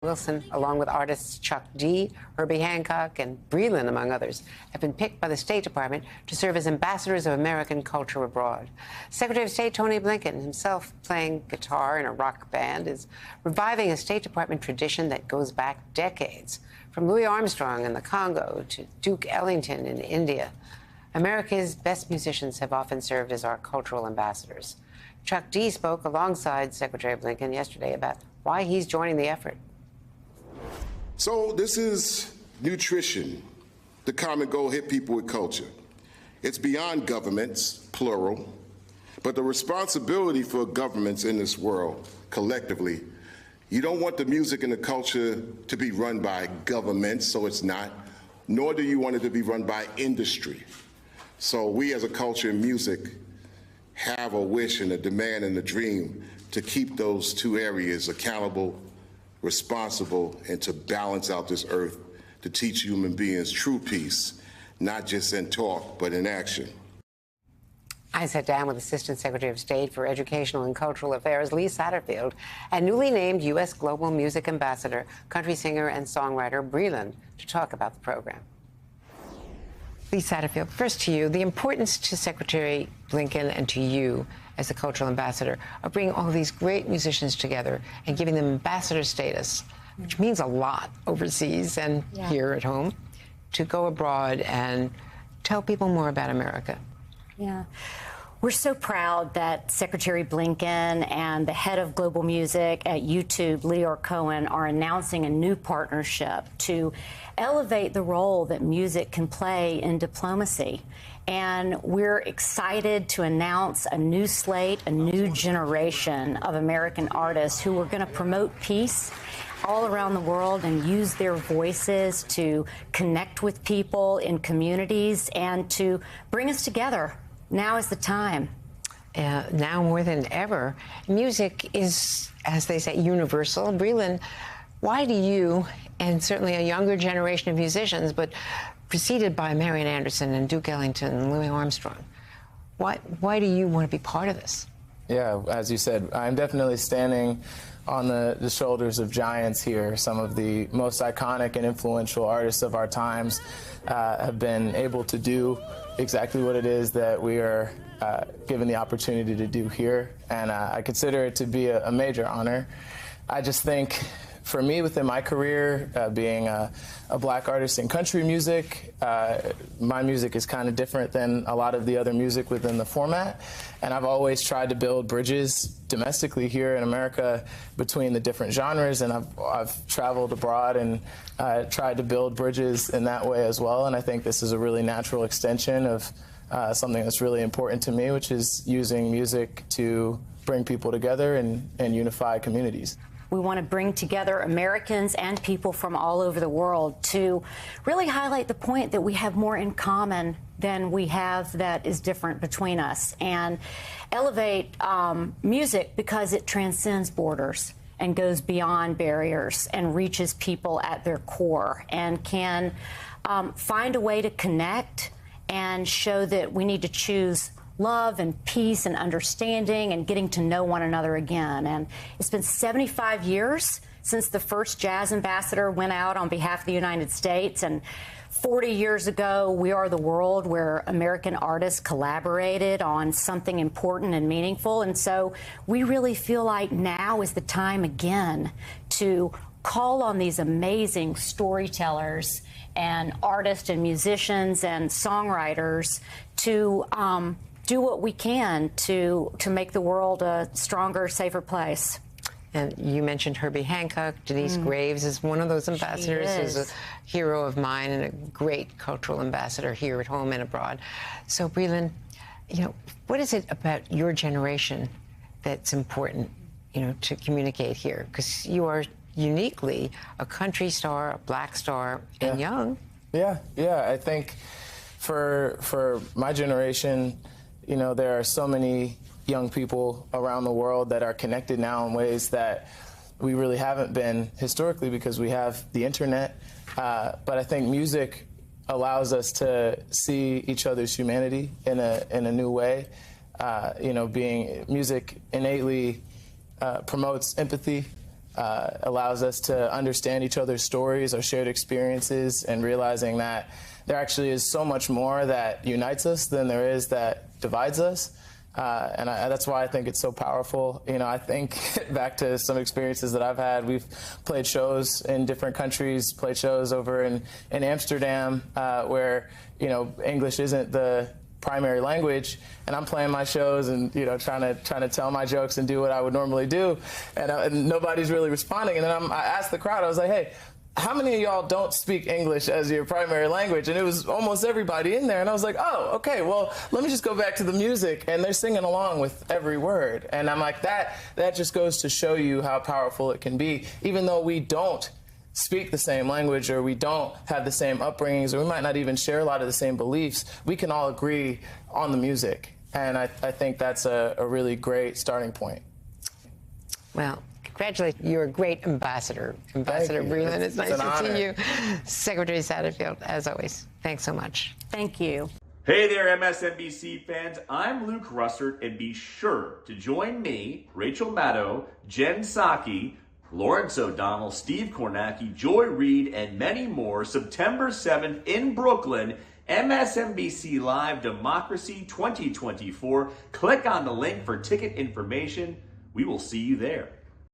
Wilson, along with artists Chuck D, Herbie Hancock, and Breland, among others, have been picked by the State Department to serve as ambassadors of American culture abroad. Secretary of State Tony Blinken, himself playing guitar in a rock band, is reviving a State Department tradition that goes back decades. From Louis Armstrong in the Congo to Duke Ellington in India, America's best musicians have often served as our cultural ambassadors. Chuck D spoke alongside Secretary Blinken yesterday about why he's joining the effort. So this is nutrition. The common goal: hit people with culture. It's beyond governments, plural, but the responsibility for governments in this world, collectively, you don't want the music and the culture to be run by governments, so it's not, nor do you want it to be run by industry. So we as a culture and music have a wish and a demand and a dream to keep those two areas accountable, responsible, and to balance out this earth, to teach human beings true peace, not just in talk, but in action. I sat down with Assistant Secretary of State for Educational and Cultural Affairs, Lee Satterfield, and newly named U.S. Global Music Ambassador, country singer and songwriter Breland, to talk about the program. Lee Satterfield, first to you, the importance to Secretary Blinken and to you as the cultural ambassador of bringing all these great musicians together and giving them ambassador status, which means a lot overseas and here at home, to go abroad and tell people more about America. Yeah. We're so proud that Secretary Blinken and the head of global music at YouTube, Lyor Cohen, are announcing a new partnership to elevate the role that music can play in diplomacy. And we're excited to announce a new slate, a new generation of American artists who are going to promote peace all around the world and use their voices to connect with people in communities and to bring us together. Now is the time. Now more than ever. Music is, as they say, universal. Breland, why do you, and certainly a younger generation of musicians, but preceded by Marian Anderson and Duke Ellington and Louis Armstrong, why do you want to be part of this? Yeah, as you said, I'm definitely standing on the shoulders of giants here. Some of the most iconic and influential artists of our times have been able to do exactly what it is that we are given the opportunity to do here, and I consider it to be a major honor. I just think, for me, within my career, being a black artist in country music, my music is kind of different than a lot of the other music within the format, and I've always tried to build bridges domestically here in America between the different genres, and I've traveled abroad and tried to build bridges in that way as well, and I think this is a really natural extension of something that's really important to me, which is using music to bring people together and unify communities. We want to bring together Americans and people from all over the world to really highlight the point that we have more in common than we have that is different between us, and elevate music because it transcends borders and goes beyond barriers and reaches people at their core and can find a way to connect and show that we need to choose love and peace and understanding and getting to know one another again. And it's been 75 years since the first jazz ambassador went out on behalf of the United States, and 40 years ago, We Are the World, where American artists collaborated on something important and meaningful. And so we really feel like now is the time again to call on these amazing storytellers and artists and musicians and songwriters to do what we can to make the world a stronger, safer place. And you mentioned Herbie Hancock. Denise Graves is one of those ambassadors who's a hero of mine and a great cultural ambassador here at home and abroad. So, Breland, you know, what is it about your generation that's important, you know, to communicate here? Because you are uniquely a country star, a black star, and young. Yeah, I think for my generation, you know, there are so many young people around the world that are connected now in ways that we really haven't been historically because we have the internet. But I think music allows us to see each other's humanity in a new way. You know, music innately promotes empathy allows us to understand each other's stories, our shared experiences, and realizing that there actually is so much more that unites us than there is that divides us. That's why I think it's so powerful. You know, I think back to some experiences that I've had. We've played shows in different countries, played shows over in Amsterdam where, you know, English isn't the primary language, and I'm playing my shows and, you know, trying to tell my jokes and do what I would normally do, and nobody's really responding. And then I asked the crowd, I was like, hey, how many of y'all don't speak English as your primary language? And it was almost everybody in there. And I was like, oh, okay, well, let me just go back to the music. And they're singing along with every word. And I'm like, that just goes to show you how powerful it can be. Even though we don't speak the same language, or we don't have the same upbringings, or we might not even share a lot of the same beliefs, we can all agree on the music. And I think that's a really great starting point. Well, congratulations. You're a great ambassador. Ambassador Breland, it's nice to see you. Secretary Satterfield, as always, thanks so much. Thank you. Hey there, MSNBC fans. I'm Luke Russert, and be sure to join me, Rachel Maddow, Jen Psaki, Lawrence O'Donnell, Steve Kornacki, Joy Reid, and many more September 7th in Brooklyn, MSNBC Live Democracy 2024. Click on the link for ticket information. We will see you there.